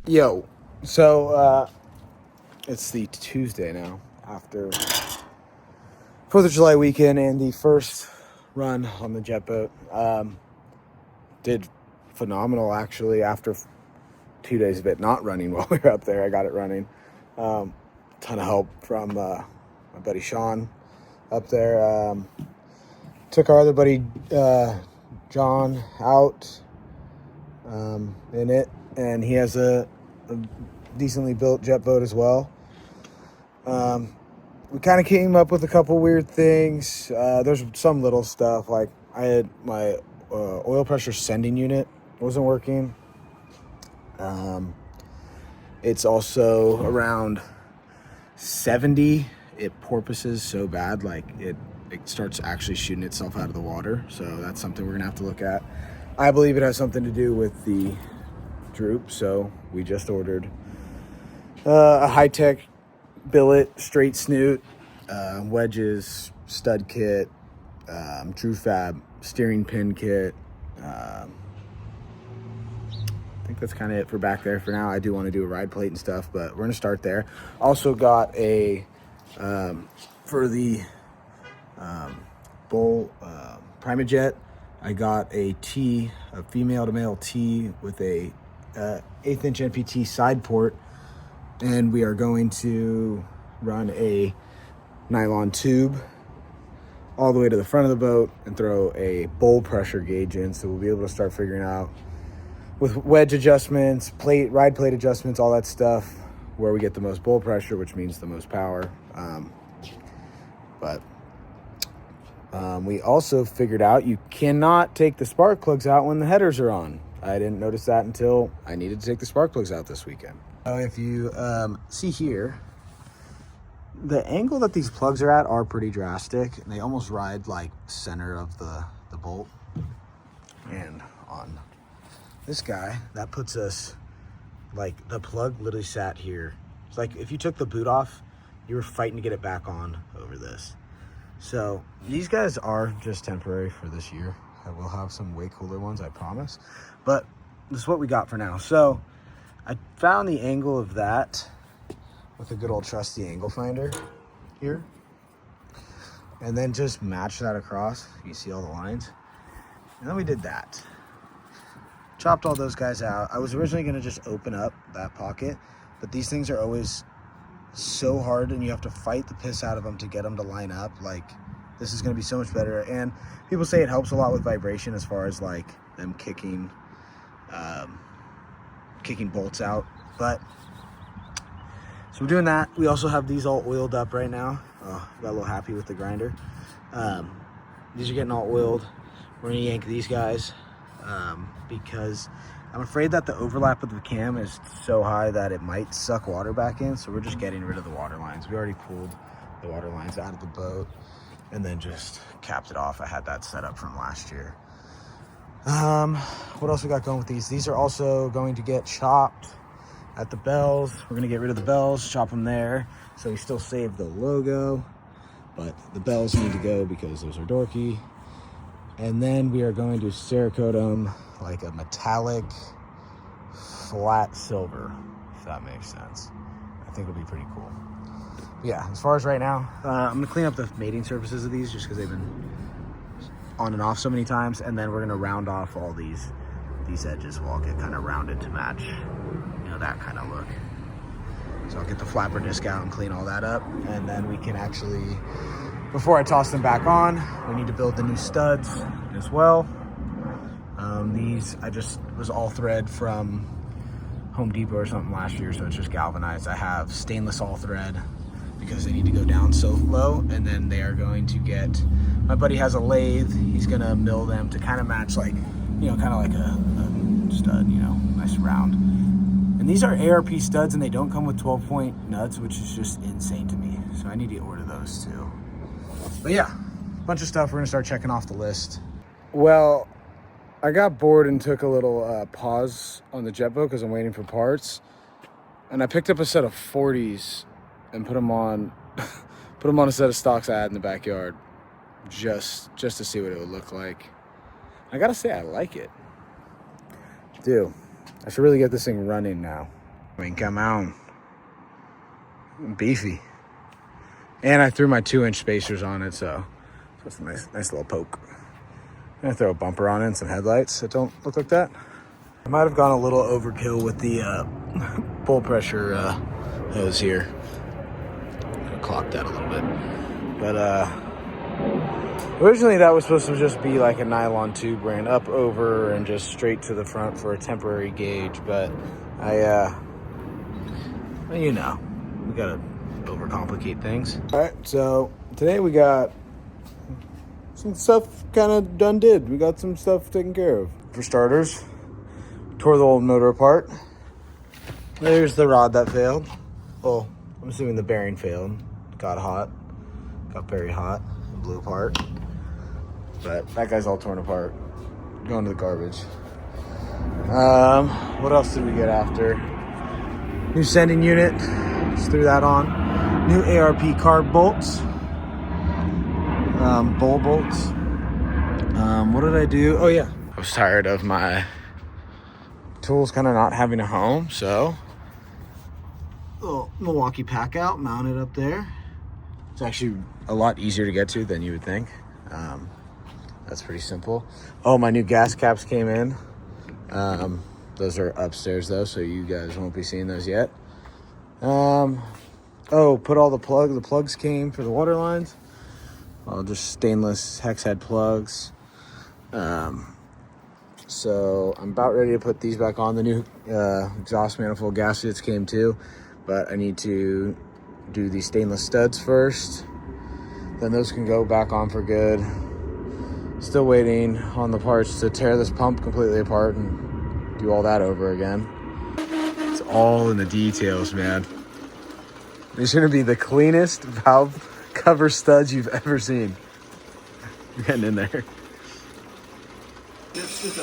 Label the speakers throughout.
Speaker 1: Yo, so it's the Tuesday now after 4th of July weekend and the first run on the jet boat. Did phenomenal actually after 2 days of it not running while we were up there. I got it running. Ton of help from my buddy Sean up there. Took our other buddy John out in it, and he has a decently built jet boat as well. We kind of came up with a couple weird things. There's some little stuff, like I had my oil pressure sending unit wasn't working. It's also around 70. It porpoises so bad, like it starts actually shooting itself out of the water. So that's something we're gonna have to look at. I believe it has something to do with the droop, so we just ordered a high-tech billet, straight snoot, wedges, stud kit, Drew Fab steering pin kit. I think that's kind of it for back there for now. I do want to do a ride plate and stuff, but we're going to start there. Also got a, for the Bull Primajet, I got a T, a female to male T with a 1/8 inch NPT side port, and we are going to run a nylon tube all the way to the front of the boat and throw a bowl pressure gauge in, so we'll be able to start figuring out with wedge adjustments, ride plate adjustments, all that stuff, where we get the most bowl pressure, which means the most power. We also figured out you cannot take the spark plugs out when the headers are on. I didn't notice that until I needed to take the spark plugs out this weekend. If you see here, the angle that these plugs are at are pretty drastic, and they almost ride like center of the bolt. And on this guy, that puts us, like, the plug literally sat here. It's like if you took the boot off, you were fighting to get it back on over this. So these guys are just temporary for this year. I will have some way cooler ones, I promise. But this is what we got for now. So I found the angle of that with a good old trusty angle finder here. And then just match that across. You see all the lines. And then we did that. Chopped all those guys out. I was originally going to just open up that pocket, but these things are always so hard and you have to fight the piss out of them to get them to line up. Like, this is going to be so much better. And people say it helps a lot with vibration as far as like them kicking bolts out. But so we're doing that. We also have these all oiled up right now. Oh, got a little happy with the grinder. These are getting all oiled. We're gonna yank these guys because I'm afraid that the overlap of the cam is so high that it might suck water back in. So we're just getting rid of the water lines. We already pulled the water lines out of the boat and then just capped it off. I had that set up from last year. What else we got going with these? These are also going to get chopped at the bells. We're gonna get rid of the bells, chop them there. So we still save the logo, but the bells need to go because those are dorky. And then we are going to Cerakote them like a metallic flat silver, if that makes sense. I think it'll be pretty cool. But yeah, as far as right now, I'm gonna clean up the mating surfaces of these just because they've been on and off so many times. And then we're gonna round off all these edges will all get kind of rounded to match, you know, that kind of look. So I'll get the flapper disc out and clean all that up, and then we can actually, before I toss them back on, we need to build the new studs as well. These I just was all thread from Home Depot or something last year, so it's just galvanized. I have stainless all thread because they need to go down so low, and then they are going to get, my buddy has a lathe, he's gonna mill them to kind of match, like, you know, kind of like a stud, you know, nice round. And these are ARP studs, and they don't come with 12-point nuts, which is just insane to me. So I need to order those too. But yeah, a bunch of stuff. We're gonna start checking off the list. Well, I got bored and took a little pause on the jet boat because I'm waiting for parts. And I picked up a set of 40s and put them on a set of stocks I had in the backyard just to see what it would look like. I gotta say, I like it. Dude, I should really get this thing running now. I mean, come on. Beefy. And I threw my 2-inch spacers on it, so it's a nice little poke. I'm gonna throw a bumper on it and some headlights that don't look like that. I might have gone a little overkill with the full pressure hose here. I'll clock that a little bit. But originally that was supposed to just be like a nylon tube ran up over and just straight to the front for a temporary gauge. But well, you know, we gotta overcomplicate things. All right, so today we got some stuff kind of done did. We got some stuff taken care of. For starters, tore the old motor apart. There's the rod that failed. Well, I'm assuming the bearing failed. Got hot. Got very hot. Blew apart. But that guy's all torn apart. Going to the garbage. What else did we get after? New sending unit. Just threw that on. New ARP carb bolts. Bowl bolts. What did I do? Oh yeah, I was tired of my tools kind of not having a home, so little Milwaukee pack out mounted up there. It's actually a lot easier to get to than you would think. That's pretty simple. Oh, my new gas caps came in. Those are upstairs though, so you guys won't be seeing those yet. Oh, put all the plugs came for the water lines. Just stainless hex head plugs. So I'm about ready to put these back on. The new exhaust manifold gaskets came too, but I need to do these stainless studs first. Then those can go back on for good. Still waiting on the parts to tear this pump completely apart and do all that over again. It's all in the details, man. These are gonna be the cleanest valve cover studs you've ever seen. I'm getting in there. That's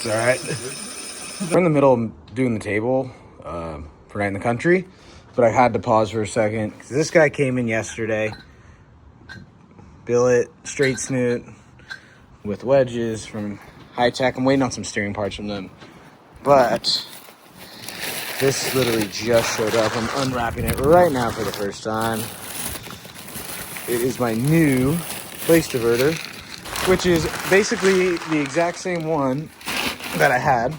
Speaker 1: all right. We're in the middle of doing the table for Night in the Country, but I had to pause for a second because this guy came in yesterday. Billet, straight snoot with wedges from High Tech. I'm waiting on some steering parts from them, but this literally just showed up. I'm unwrapping it right now for the first time. It is my new place diverter, which is basically the exact same one that I had.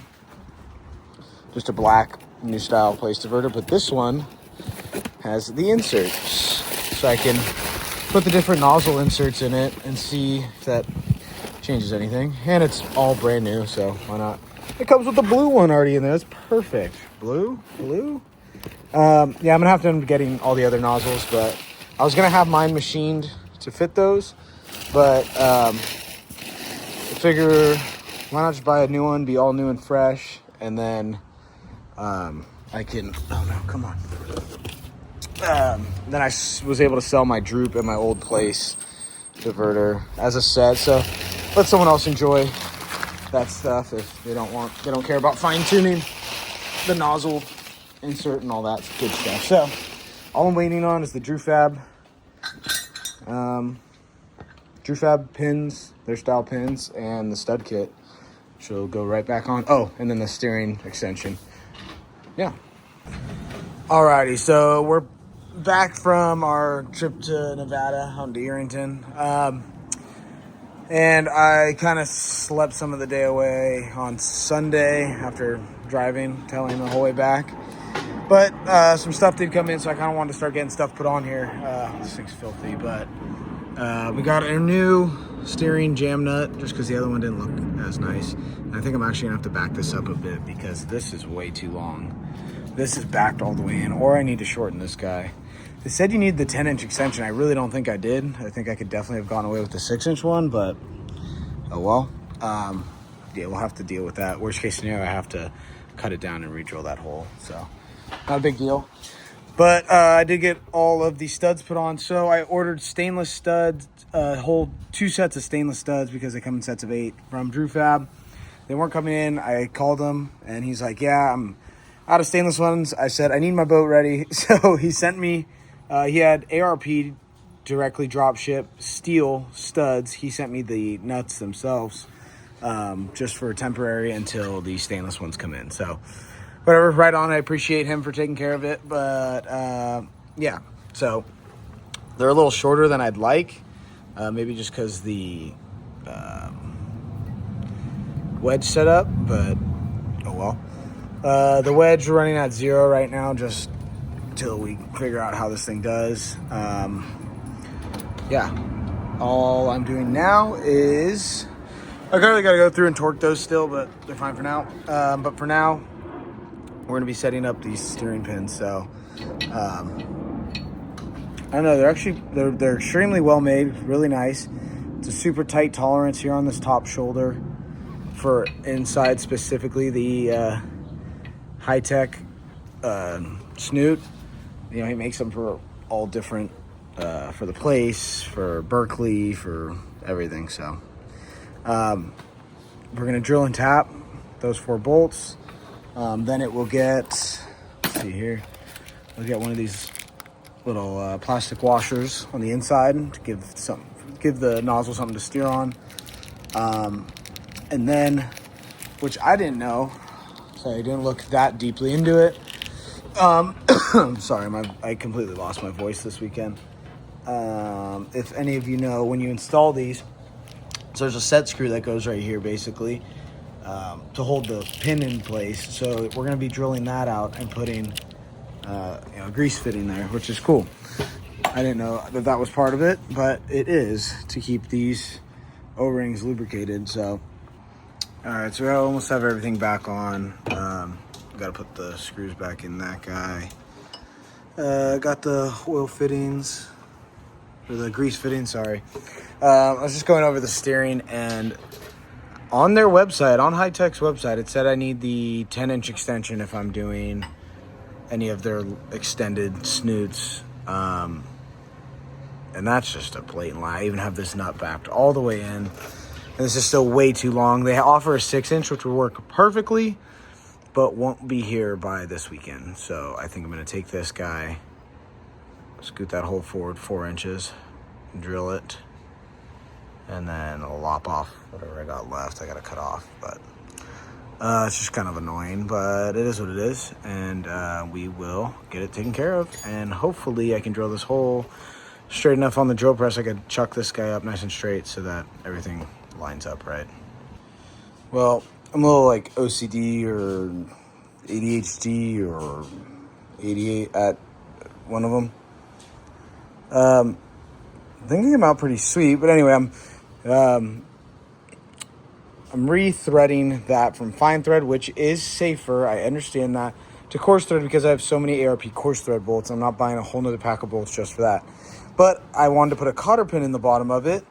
Speaker 1: Just a black new style place diverter, but this one has the inserts. So I can put the different nozzle inserts in it and see if that changes anything. And it's all brand new, so why not? It comes with the blue one already in there. That's perfect. Blue? Yeah, I'm gonna have to end up getting all the other nozzles, but I was gonna have mine machined to fit those, but I figure why not just buy a new one, be all new and fresh, and then I can, oh no, come on. Then I was able to sell my droop at my old place diverter as a set, so let someone else enjoy that stuff if they don't care about fine tuning the nozzle insert and all that good stuff. So all I'm waiting on is the Drew Fab pins, their style pins, and the stud kit, which will go right back on. Oh, and then the steering extension. Yeah. Alrighty, so we're back from our trip to Nevada on to Earrington. And I kind of slept some of the day away on Sunday after driving, tailing the whole way back. But some stuff did come in, so I kind of wanted to start getting stuff put on here. This thing's filthy, but we got a new steering jam nut just because the other one didn't look as nice. And I think I'm actually going to have to back this up a bit because this is way too long. This is backed all the way in, or I need to shorten this guy. They said you need the 10-inch extension. I really don't think I did. I think I could definitely have gone away with the 6-inch one, but oh well. Yeah, we'll have to deal with that. Worst case scenario, I have to cut it down and re-drill that hole. So not a big deal. But I did get all of the studs put on. So I ordered stainless studs, whole 2 sets of stainless studs because they come in sets of 8 from Drew Fab. They weren't coming in. I called him and he's like, yeah, I'm out of stainless ones. I said, I need my boat ready. So he sent me, he had ARP directly drop ship steel studs. He sent me the nuts themselves. just for temporary until the stainless ones come in. So whatever, right on. I appreciate him for taking care of it. But yeah, so they're a little shorter than I'd like. Maybe just because the wedge setup, but oh well. The wedge running at 0 right now, just until we figure out how this thing does. Yeah, all I'm doing now is I currently got to go through and torque those still, but they're fine for now. But for now, we're going to be setting up these steering pins. So I don't know, they're extremely well made, really nice. It's a super tight tolerance here on this top shoulder for inside, specifically the high-tech snoot. You know, he makes them for all different, for the place, for Berkeley, for everything. So we're going to drill and tap those 4 bolts. Then it will get, let's see here, we'll get one of these little plastic washers on the inside to give the nozzle something to steer on. And then, which I didn't know, so I didn't look that deeply into it. Sorry, I completely lost my voice this weekend. If any of you know, when you install these, so there's a set screw that goes right here, basically, to hold the pin in place. So we're going to be drilling that out and putting a grease fitting there, which is cool. I didn't know that was part of it, but it is, to keep these O-rings lubricated. So, all right, so we almost have everything back on. Got to put the screws back in that guy. Got the oil fittings, or the grease fittings, sorry. I was just going over the steering, and on their website, on High-Tech's website, it said I need the 10-inch extension if I'm doing any of their extended snoots. And that's just a blatant lie. I even have this nut backed all the way in. And this is still way too long. They offer a 6-inch, which will work perfectly, but won't be here by this weekend. So I think I'm going to take this guy, scoot that hole forward 4 inches, drill it, and then I'll lop off whatever I got left. I got to cut off, but it's just kind of annoying, but it is what it is. And we will get it taken care of. And hopefully I can drill this hole straight enough on the drill press. I could chuck this guy up nice and straight so that everything lines up right. Well, I'm a little like OCD or ADHD or 88 at one of them. I think it came out pretty sweet, but anyway, I'm re-threading that from fine thread, which is safer, I understand that, to coarse thread because I have so many ARP coarse thread bolts. I'm not buying a whole nother pack of bolts just for that. But I wanted to put a cotter pin in the bottom of it,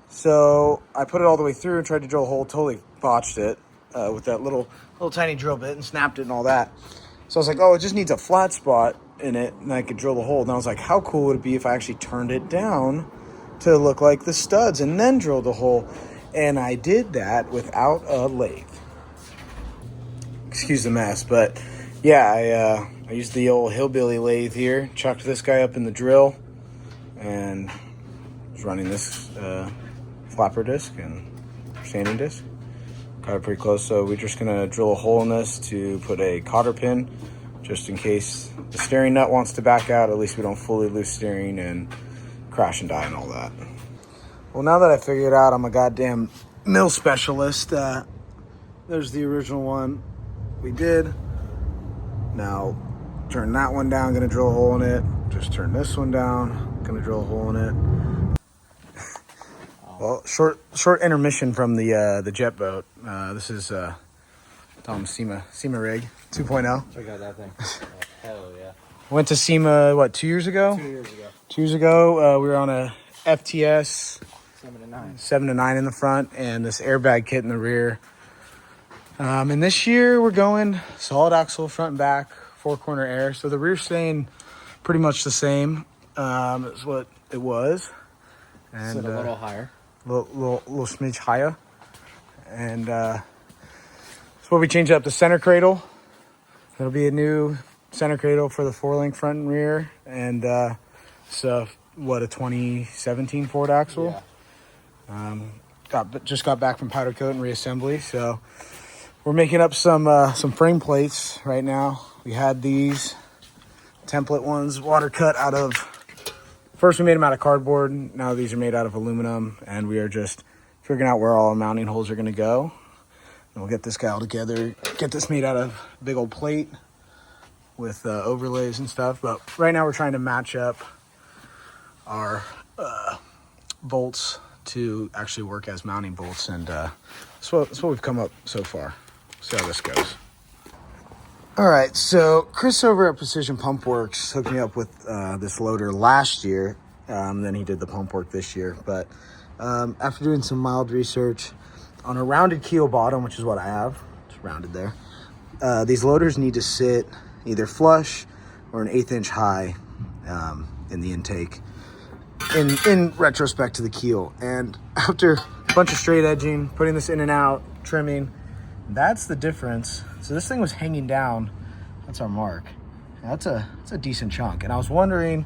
Speaker 1: so I put it all the way through and tried to drill a hole. Totally botched it with that little tiny drill bit and snapped it and all that. So I was like, oh, it just needs a flat spot in it, and I could drill the hole. And I was like, how cool would it be if I actually turned it down to look like the studs and then drilled the hole? And I did that without a lathe. Excuse the mess, but yeah, I used the old hillbilly lathe here, chucked this guy up in the drill, and was running this flapper disc and sanding disc. Got it pretty close, so we're just gonna drill a hole in this to put a cotter pin, just in case the steering nut wants to back out. At least we don't fully lose steering and crash and die and all that. Well, now that I figured out I'm a goddamn mill specialist, there's the original one we did. Now, turn that one down, gonna drill a hole in it. Just turn this one down, gonna drill a hole in it. Well, short intermission from the jet boat. This is Tom's SEMA rig 2.0.
Speaker 2: Check out that thing. Oh, hell yeah.
Speaker 1: Went to SEMA, 2 years ago?
Speaker 2: 2 years ago.
Speaker 1: 2 years ago, we were on a FTS
Speaker 2: 7 to 9
Speaker 1: in the front and this airbag kit in the rear. And this year we're going solid axle front and back, 4-corner air. So the rear's staying pretty much the same as what it was. And
Speaker 2: sit a little higher.
Speaker 1: Little smidge higher. And so what we changed up the center cradle. It'll be a new center cradle for the 4-link front and rear. And so a 2017 Ford axle.
Speaker 2: Yeah.
Speaker 1: just got back from powder coat and reassembly, so we're making up some frame plates right now. We had these template ones water cut out of, first we made them out of cardboard, now these are made out of aluminum, and we are just figuring out where all our mounting holes are going to go. And we'll get this guy all together, get this made out of a big old plate with overlays and stuff. But right now we're trying to match up our bolts to actually work as mounting bolts, and that's what we've come up so far. See how this goes. All right, so Chris over at Precision Pump Works hooked me up with this loader last year. Then he did the pump work this year. But after doing some mild research on a rounded keel bottom, which is what I have, it's rounded there, these loaders need to sit either flush or an 1/8 inch high in the intake in retrospect to the keel. And after a bunch of straight edging, putting this in and out, trimming, that's the difference. So this thing was hanging down. That's our mark. That's a decent chunk. And I was wondering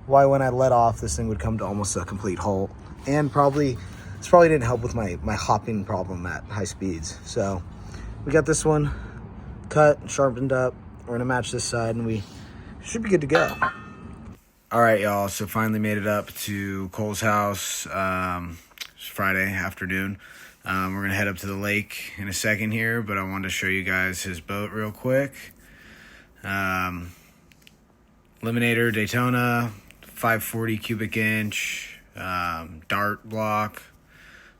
Speaker 1: why when I let off, this thing would come to almost a complete halt. And this probably didn't help with my hopping problem at high speeds. So we got this one cut, sharpened up. We're gonna match this side and we should be good to go. All right, y'all, so finally made it up to Cole's house. It's Friday afternoon. We're gonna head up to the lake in a second here, but I wanted to show you guys his boat real quick. Eliminator Daytona, 540 cubic inch, dart block,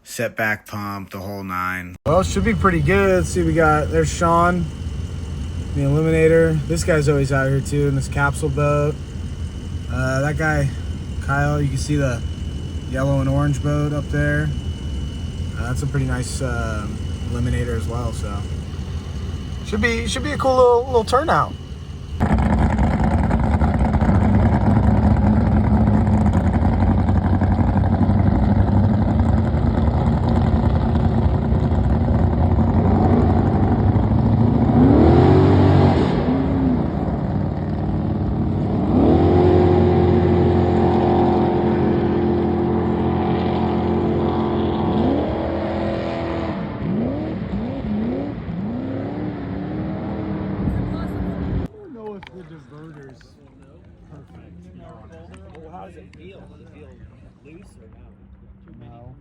Speaker 1: setback pump, the whole nine. Well, it should be pretty good. Let's see, there's Sean, the Eliminator. This guy's always out here too in this capsule boat. That guy, Kyle, you can see the yellow and orange boat up there. That's a pretty nice Eliminator as well, so should be a cool little turnout.
Speaker 2: The diverter's perfect. Well, how does it feel? Does it feel loose or no? No.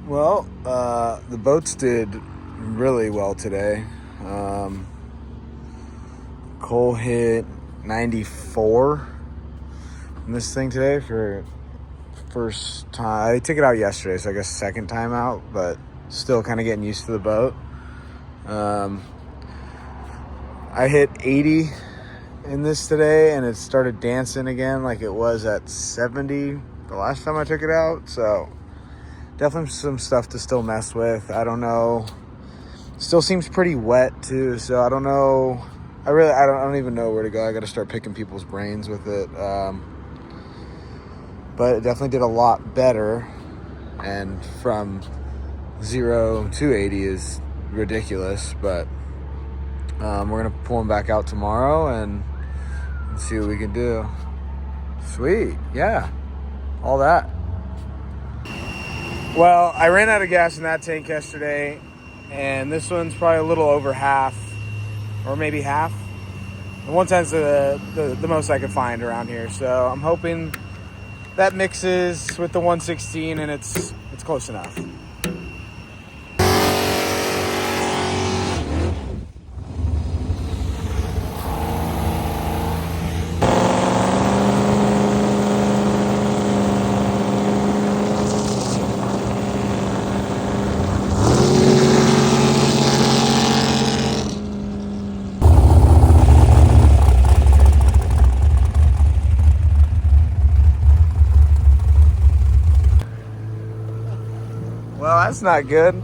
Speaker 1: Well, the boats did really well today. Cole hit 94 in this thing today for first time. I took it out yesterday, so I guess second time out, but still kind of getting used to the boat. I hit 80 in this today, and it started dancing again like it was at 70 the last time I took it out, so definitely some stuff to still mess with. I don't know. Still seems pretty wet too, so I don't know. I don't even know where to go. I got to start picking people's brains with it. But it definitely did a lot better. And from 0 to 80 is ridiculous. But we're gonna pull them back out tomorrow and see what we can do. Sweet, yeah, all that. Well, I ran out of gas in that tank yesterday, and this one's probably a little over half, or maybe half. The 110's the most I could find around here, so I'm hoping that mixes with the 116 and it's close enough. Well, that's not good.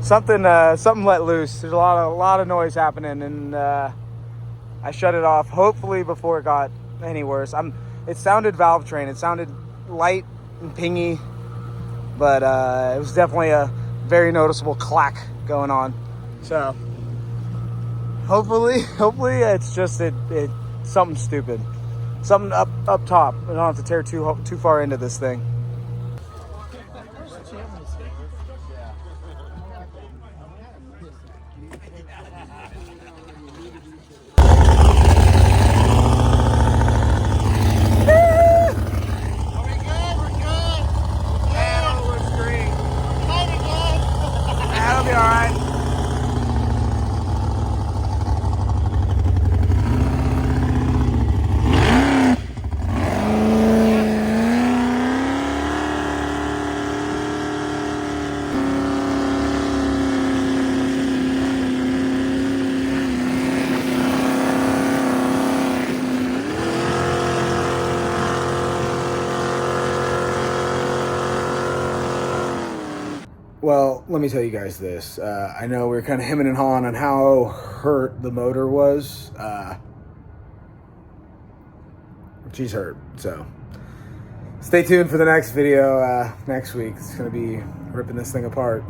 Speaker 1: Something let loose. There's a lot of noise happening, and I shut it off. Hopefully before it got any worse. It sounded valve train. It sounded light and pingy, but it was definitely a very noticeable clack going on. So hopefully it's just something stupid, something up top. I don't have to tear too far into this thing. That'll be all right. Well, let me tell you guys this. I know we were kind of hemming and hawing on how hurt the motor was. She's hurt, so stay tuned for the next video next week. It's going to be ripping this thing apart.